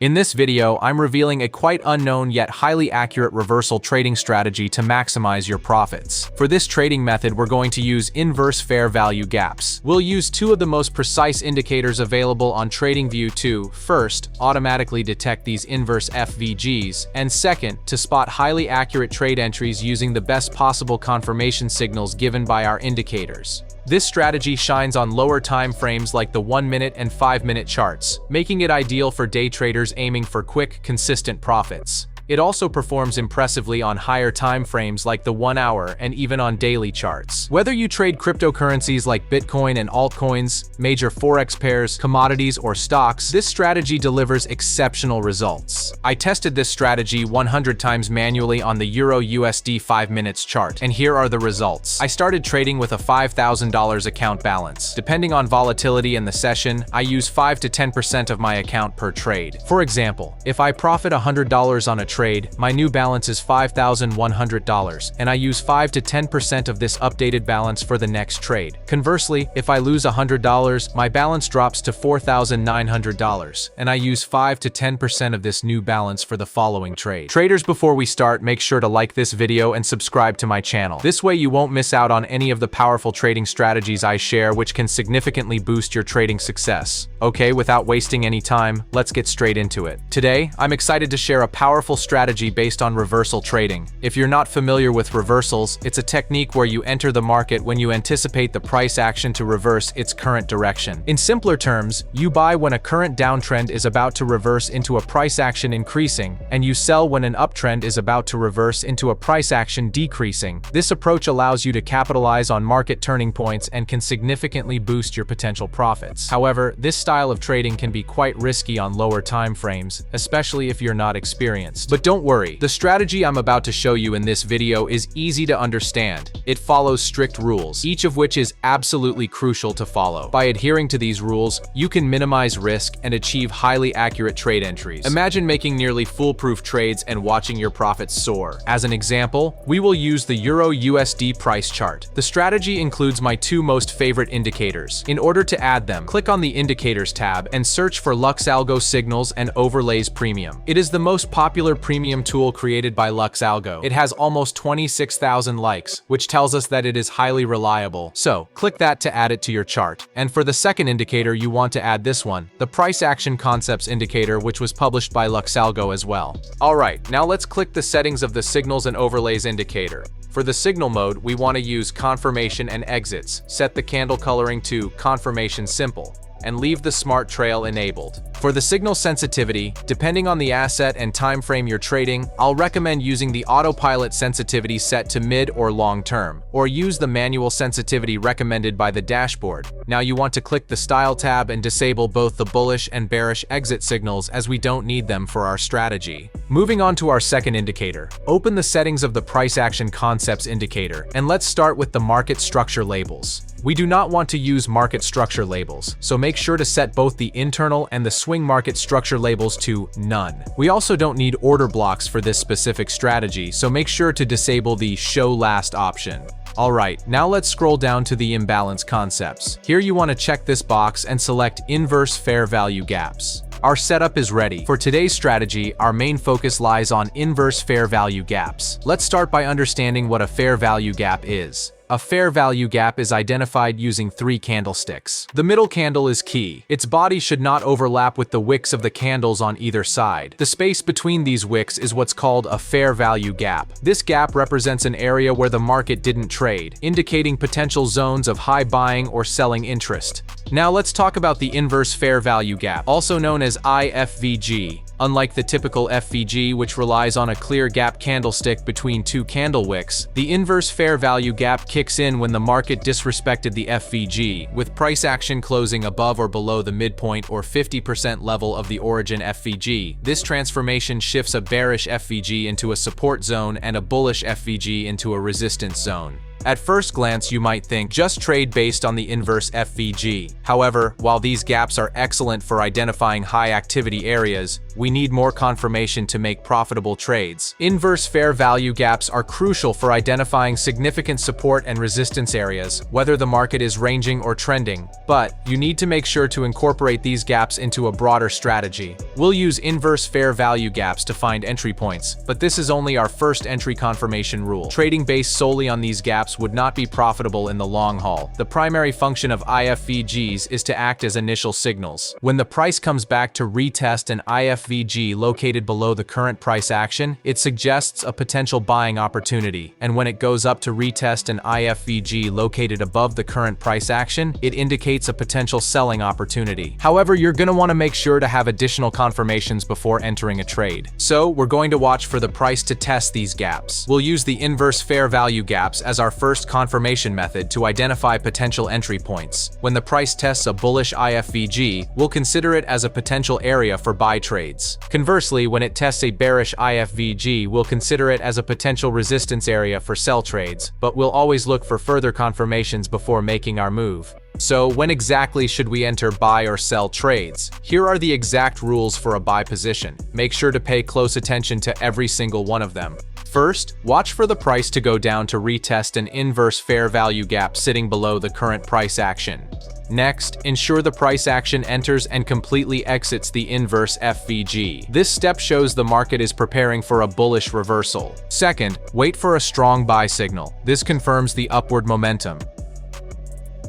In this video, I'm revealing a quite unknown yet highly accurate reversal trading strategy to maximize your profits. For this trading method, we're going to use inverse fair value gaps. We'll use two of the most precise indicators available on TradingView to, first, automatically detect these inverse FVGs, and second, to spot highly accurate trade entries using the best possible confirmation signals given by our indicators. This strategy shines on lower time frames like the 1-minute and 5-minute charts, making it ideal for day traders aiming for quick, consistent profits. It also performs impressively on higher time frames like the 1-hour and even on daily charts. Whether you trade cryptocurrencies like Bitcoin and altcoins, major forex pairs, commodities, or stocks, this strategy delivers exceptional results. I tested this strategy 100 times manually on the Euro-USD 5 minutes chart, and here are the results. I started trading with a $5,000 account balance. Depending on volatility in the session, I use 5 to 10% of my account per trade. For example, if I profit $100 on a trade, my new balance is $5,100, and I use 5 to 10% of this updated balance for the next trade. Conversely, if I lose $100, my balance drops to $4,900, and I use 5 to 10% of this new balance for the following trade. Traders, before we start, make sure to like this video and subscribe to my channel. This way you won't miss out on any of the powerful trading strategies I share, which can significantly boost your trading success. Okay, without wasting any time, let's get straight into it. Today, I'm excited to share a powerful strategy based on reversal trading. If you're not familiar with reversals, it's a technique where you enter the market when you anticipate the price action to reverse its current direction. In simpler terms, you buy when a current downtrend is about to reverse into a price action increasing, and you sell when an uptrend is about to reverse into a price action decreasing. This approach allows you to capitalize on market turning points and can significantly boost your potential profits. However, this style of trading can be quite risky on lower time frames, especially if you're not experienced. But don't worry, the strategy I'm about to show you in this video is easy to understand. It follows strict rules, each of which is absolutely crucial to follow. By adhering to these rules, you can minimize risk and achieve highly accurate trade entries. Imagine making nearly foolproof trades and watching your profits soar. As an example, we will use the Euro-USD price chart. The strategy includes my two most favorite indicators. In order to add them, click on the Indicators tab and search for LuxAlgo Signals and Overlays Premium. It is the most popular premium tool created by LuxAlgo. It has almost 26,000 likes, which tells us that it is highly reliable. So, click that to add it to your chart. And for the second indicator, you want to add this one, the Price Action Concepts indicator, which was published by LuxAlgo as well. Alright, now let's click the settings of the Signals and Overlays indicator. For the signal mode, we want to use confirmation and exits. Set the candle coloring to confirmation simple, and leave the smart trail enabled. For the signal sensitivity, depending on the asset and time frame you're trading, I'll recommend using the autopilot sensitivity set to mid or long term, or use the manual sensitivity recommended by the dashboard. Now you want to click the Style tab and disable both the bullish and bearish exit signals, as we don't need them for our strategy. Moving on to our second indicator, open the settings of the Price Action Concepts indicator, and let's start with the market structure labels. We do not want to use market structure labels, so make sure to set both the internal and the swing market structure labels to none. We also don't need order blocks for this specific strategy, so make sure to disable the Show Last option. Alright, now let's scroll down to the Imbalance Concepts. Here you want to check this box and select Inverse Fair Value Gaps. Our setup is ready. For today's strategy, our main focus lies on inverse fair value gaps. Let's start by understanding what a fair value gap is. A fair value gap is identified using 3 candlesticks. The middle candle is key. Its body should not overlap with the wicks of the candles on either side. The space between these wicks is what's called a fair value gap. This gap represents an area where the market didn't trade, indicating potential zones of high buying or selling interest. Now let's talk about the inverse fair value gap, also known as IFVG. Unlike the typical FVG, which relies on a clear gap candlestick between 2 candle wicks, the inverse fair value gap kicks in when the market disrespected the FVG, with price action closing above or below the midpoint or 50% level of the origin FVG. This transformation shifts a bearish FVG into a support zone and a bullish FVG into a resistance zone. At first glance, you might think just trade based on the inverse FVG. However, while these gaps are excellent for identifying high activity areas, we need more confirmation to make profitable trades. Inverse fair value gaps are crucial for identifying significant support and resistance areas, whether the market is ranging or trending, but you need to make sure to incorporate these gaps into a broader strategy. We'll use inverse fair value gaps to find entry points, but this is only our first entry confirmation rule. Trading based solely on these gaps would not be profitable in the long haul. The primary function of IFVGs is to act as initial signals. When the price comes back to retest an IFVG located below the current price action, it suggests a potential buying opportunity, and when it goes up to retest an IFVG located above the current price action, it indicates a potential selling opportunity. However, you're going to want to make sure to have additional confirmations before entering a trade. So, we're going to watch for the price to test these gaps. We'll use the inverse fair value gaps as our first confirmation method to identify potential entry points. When the price tests a bullish IFVG, we'll consider it as a potential area for buy trades. Conversely, when it tests a bearish IFVG, we'll consider it as a potential resistance area for sell trades, but we'll always look for further confirmations before making our move. So, when exactly should we enter buy or sell trades? Here are the exact rules for a buy position. Make sure to pay close attention to every single one of them. First, watch for the price to go down to retest an inverse fair value gap sitting below the current price action. Next, ensure the price action enters and completely exits the inverse FVG. This step shows the market is preparing for a bullish reversal. Second, wait for a strong buy signal. This confirms the upward momentum.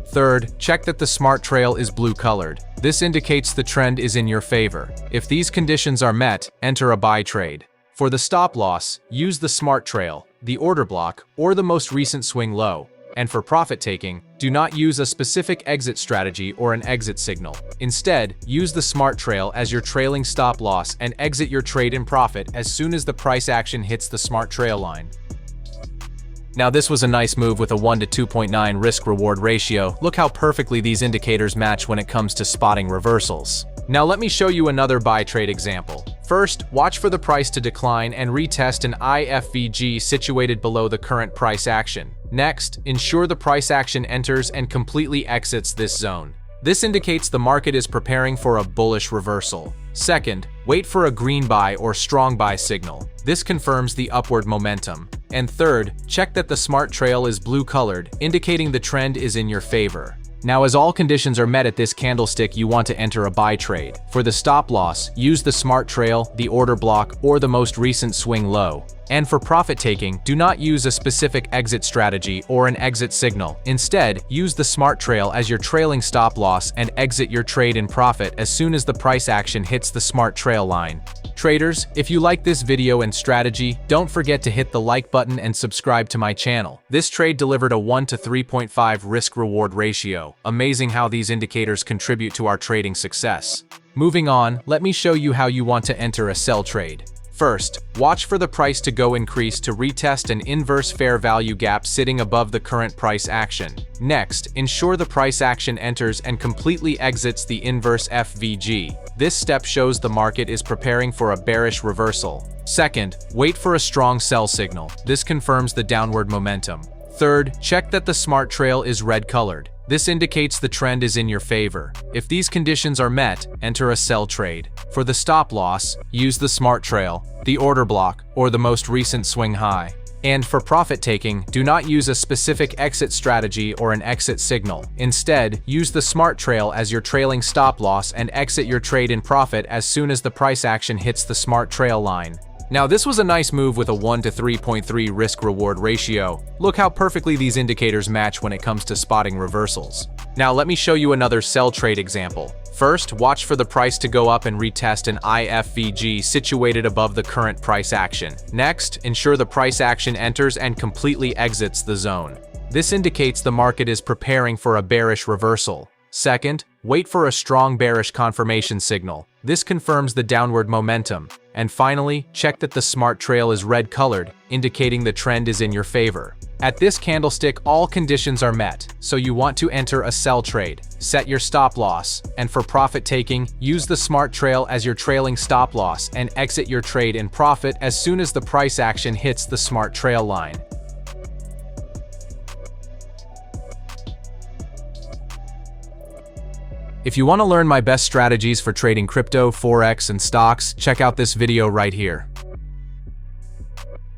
Third, check that the smart trail is blue-colored. This indicates the trend is in your favor. If these conditions are met, enter a buy trade. For the stop loss, use the smart trail, the order block, or the most recent swing low. And for profit taking, do not use a specific exit strategy or an exit signal. Instead, use the smart trail as your trailing stop loss and exit your trade in profit as soon as the price action hits the smart trail line. Now this was a nice move with a 1 to 2.9 risk-reward ratio. Look how perfectly these indicators match when it comes to spotting reversals. Now let me show you another buy trade example. First, watch for the price to decline and retest an IFVG situated below the current price action. Next, ensure the price action enters and completely exits this zone. This indicates the market is preparing for a bullish reversal. Second, wait for a green buy or strong buy signal. This confirms the upward momentum. And third, check that the smart trail is blue-colored, indicating the trend is in your favor. Now, as all conditions are met at this candlestick, you want to enter a buy trade. For the stop loss, use the smart trail, the order block, or the most recent swing low. And for profit taking, do not use a specific exit strategy or an exit signal. Instead, use the smart trail as your trailing stop loss and exit your trade in profit as soon as the price action hits the smart trail line. Traders, if you like this video and strategy, don't forget to hit the like button and subscribe to my channel. This trade delivered a 1 to 3.5 risk-reward ratio. Amazing how these indicators contribute to our trading success. Moving on, let me show you how you want to enter a sell trade. First, watch for the price to go increase to retest an inverse fair value gap sitting above the current price action. Next, ensure the price action enters and completely exits the inverse FVG. This step shows the market is preparing for a bearish reversal. Second, wait for a strong sell signal. This confirms the downward momentum. Third, check that the smart trail is red-colored. This indicates the trend is in your favor. If these conditions are met, enter a sell trade. For the stop loss, use the smart trail, the order block, or the most recent swing high. And for profit taking, do not use a specific exit strategy or an exit signal. Instead, use the smart trail as your trailing stop loss and exit your trade in profit as soon as the price action hits the smart trail line. Now this was a nice move with a 1 to 3.3 risk-reward ratio. Look how perfectly these indicators match when it comes to spotting reversals. Now let me show you another sell trade example. First, watch for the price to go up and retest an IFVG situated above the current price action. Next, ensure the price action enters and completely exits the zone. This indicates the market is preparing for a bearish reversal. Second, wait for a strong bearish confirmation signal. This confirms the downward momentum. And finally, check that the smart trail is red-colored, indicating the trend is in your favor. At this candlestick, all conditions are met, so you want to enter a sell trade. Set your stop loss, and for profit taking, use the smart trail as your trailing stop loss and exit your trade in profit as soon as the price action hits the smart trail line. If you want to learn my best strategies for trading crypto, forex, and stocks, check out this video right here.